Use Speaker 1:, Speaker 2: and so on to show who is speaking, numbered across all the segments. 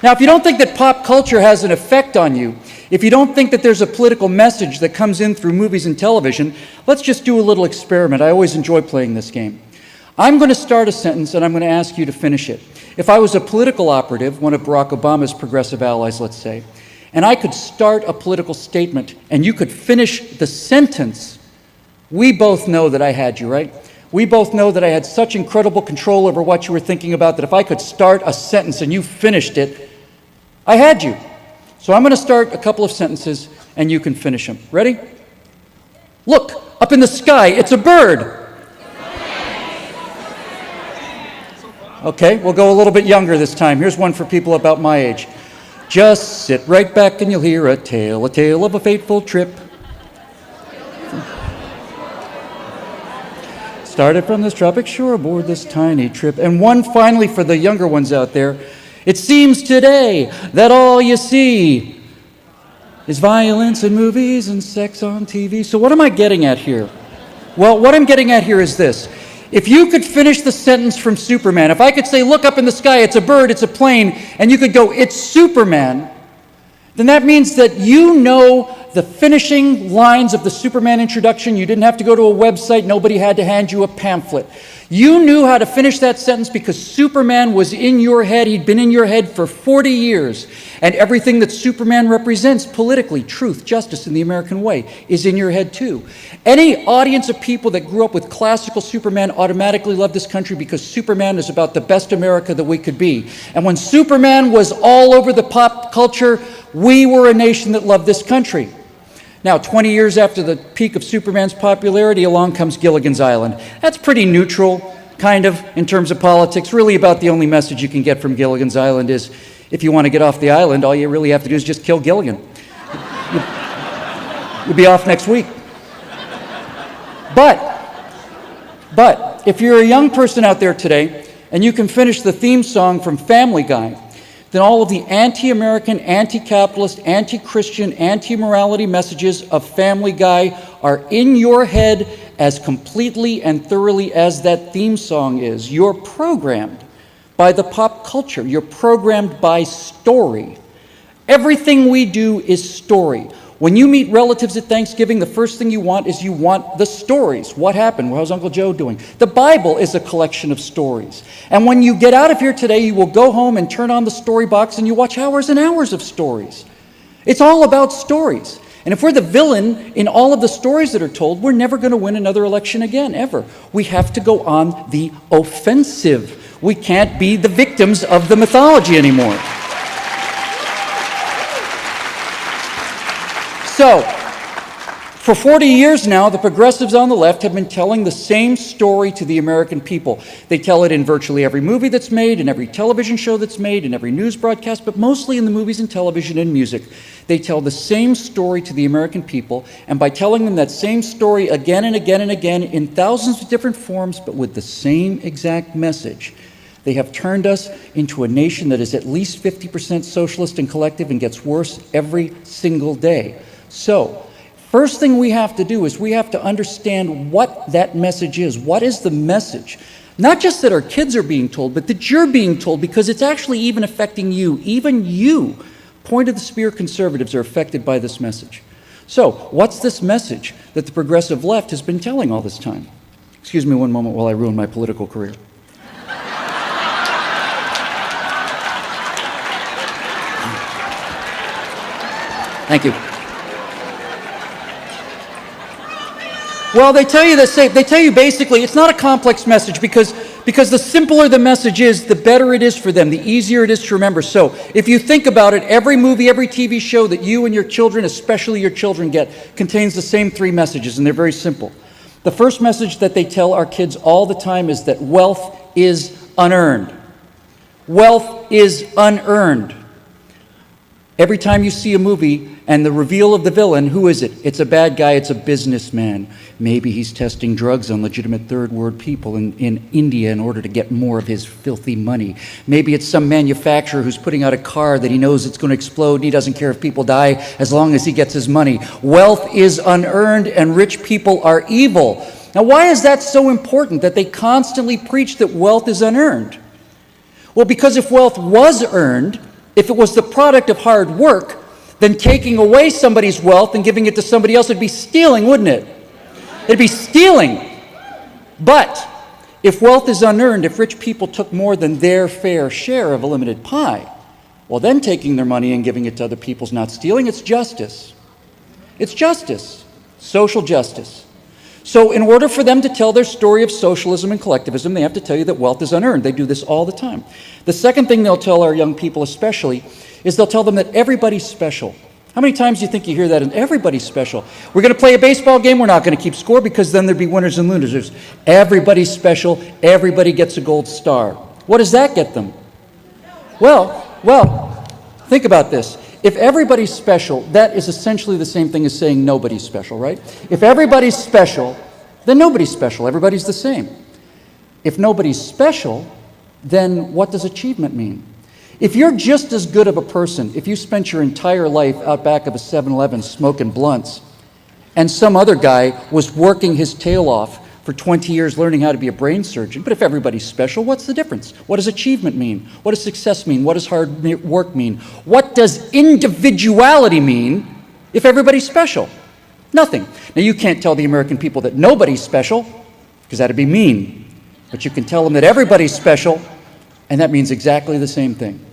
Speaker 1: Now, if you don't think that pop culture has an effect on you, if you don't think that there's a political message that comes in through movies and television, let's just do a little experiment. I always enjoy playing this game. I'm going to start a sentence and I'm going to ask you to finish it. If I was a political operative, one of Barack Obama's progressive allies, let's say, and I could start a political statement and you could finish the sentence, we both know that I had you, right? We both know that I had such incredible control over what you were thinking about that if I could start a sentence and you finished it, I had you. So I'm going to start a couple of sentences and you can finish them. Ready? Look, up in the sky, it's a bird. Okay, we'll go a little bit younger this time. Here's one for people about my age. Just sit right back and you'll hear a tale of a fateful trip. Started from this tropic shore aboard this tiny trip. And one finally for the younger ones out there. It seems today that all you see is violence in movies and sex on TV. So what am I getting at here? Well, what I'm getting at here is this. If you could finish the sentence from Superman, if I could say, look up in the sky, it's a bird, it's a plane, and you could go, it's Superman, then that means that you know the finishing lines of the Superman introduction. You didn't have to go to a website. Nobody had to hand you a pamphlet. You knew how to finish that sentence because Superman was in your head. He'd been in your head for 40 years. And everything that Superman represents politically, truth, justice, in the American way, is in your head too. Any audience of people that grew up with classical Superman automatically love this country because Superman is about the best America that we could be. And when Superman was all over the pop culture, we were a nation that loved this country. Now, 20 years after the peak of Superman's popularity, along comes Gilligan's Island. That's pretty neutral, kind of, in terms of politics. Really about the only message you can get from Gilligan's Island is, if you want to get off the island, all you really have to do is just kill Gilligan. You'll be off next week. But, if you're a young person out there today, and you can finish the theme song from Family Guy, then all of the anti-American, anti-capitalist, anti-Christian, anti-morality messages of Family Guy are in your head as completely and thoroughly as that theme song is. You're programmed by the pop culture. You're programmed by story. Everything we do is story. When you meet relatives at Thanksgiving, the first thing you want is you want the stories. What happened? How's Uncle Joe doing? The Bible is a collection of stories. And when you get out of here today, you will go home and turn on the story box and you watch hours and hours of stories. It's all about stories. And if we're the villain in all of the stories that are told, we're never going to win another election again, ever. We have to go on the offensive. We can't be the victims of the mythology anymore. So, for 40 years now, the progressives on the left have been telling the same story to the American people. They tell it in virtually every movie that's made, in every television show that's made, in every news broadcast, but mostly in the movies and television and music. They tell the same story to the American people, and by telling them that same story again and again and again in thousands of different forms, but with the same exact message, they have turned us into a nation that is at least 50% socialist and collective and gets worse every single day. So, first thing we have to do is we have to understand what that message is. What is the message? Not just that our kids are being told, but that you're being told, because it's actually even affecting you. Even you, point of the spear conservatives, are affected by this message. So, what's this message that the progressive left has been telling all this time? Excuse me one moment while I ruin my political career. Thank you. Well, they tell you the same. They tell you basically it's not a complex message because the simpler the message is, the better it is for them, the easier it is to remember. So if you think about it, every movie, every TV show that you and your children, especially your children, get contains the same three messages, and they're very simple. The first message that they tell our kids all the time is that wealth is unearned. Wealth is unearned. Every time you see a movie and the reveal of the villain, who is it? It's a bad guy, it's a businessman. Maybe he's testing drugs on legitimate third world people in India in order to get more of his filthy money. Maybe it's some manufacturer who's putting out a car that he knows it's going to explode and he doesn't care if people die as long as he gets his money. Wealth is unearned and rich people are evil. Now, why is that so important that they constantly preach that wealth is unearned? Well, because if wealth was earned, If it was the product of hard work, then taking away somebody's wealth and giving it to somebody else would be stealing, wouldn't it? It'd be stealing. But if wealth is unearned, if rich people took more than their fair share of a limited pie, well, then taking their money and giving it to other people is not stealing, it's justice. It's justice, social justice. So in order for them to tell their story of socialism and collectivism, they have to tell you that wealth is unearned. They do this all the time. The second thing they'll tell our young people especially is they'll tell them that everybody's special. How many times do you think you hear that? And everybody's special. We're going to play a baseball game. We're not going to keep score because then there'd be winners and losers. Everybody's special. Everybody gets a gold star. What does that get them? Well, think about this. If everybody's special, that is essentially the same thing as saying nobody's special, right? If everybody's special, then nobody's special. Everybody's the same. If nobody's special, then what does achievement mean? If you're just as good of a person, if you spent your entire life out back of a 7-Eleven smoking blunts, and some other guy was working his tail off for 20 years learning how to be a brain surgeon, but if everybody's special, what's the difference? What does achievement mean? What does success mean? What does hard work mean? What does individuality mean if everybody's special? Nothing. Now, you can't tell the American people that nobody's special, because that'd be mean. But you can tell them that everybody's special, and that means exactly the same thing.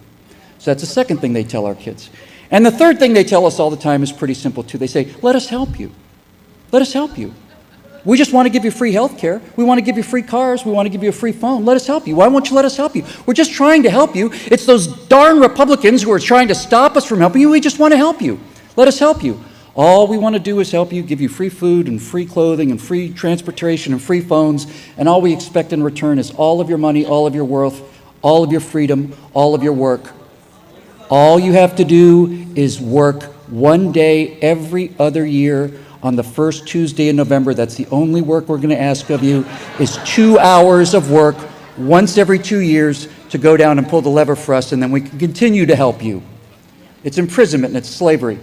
Speaker 1: So that's the second thing they tell our kids. And the third thing they tell us all the time is pretty simple, too. They say, let us help you. Let us help you. We just want to give you free health care. We want to give you free cars. We want to give you a free phone. Let us help you. Why won't you let us help you? We're just trying to help you. It's those darn Republicans who are trying to stop us from helping you. We just want to help you. Let us help you. All we want to do is help you, give you free food and free clothing and free transportation and free phones, and all we expect in return is all of your money, all of your worth, all of your freedom, all of your work. All you have to do is work one day every other year on the first Tuesday in November. That's the only work we're going to ask of you, is 2 hours of work once every 2 years to go down and pull the lever for us, and then we can continue to help you. It's imprisonment and it's slavery.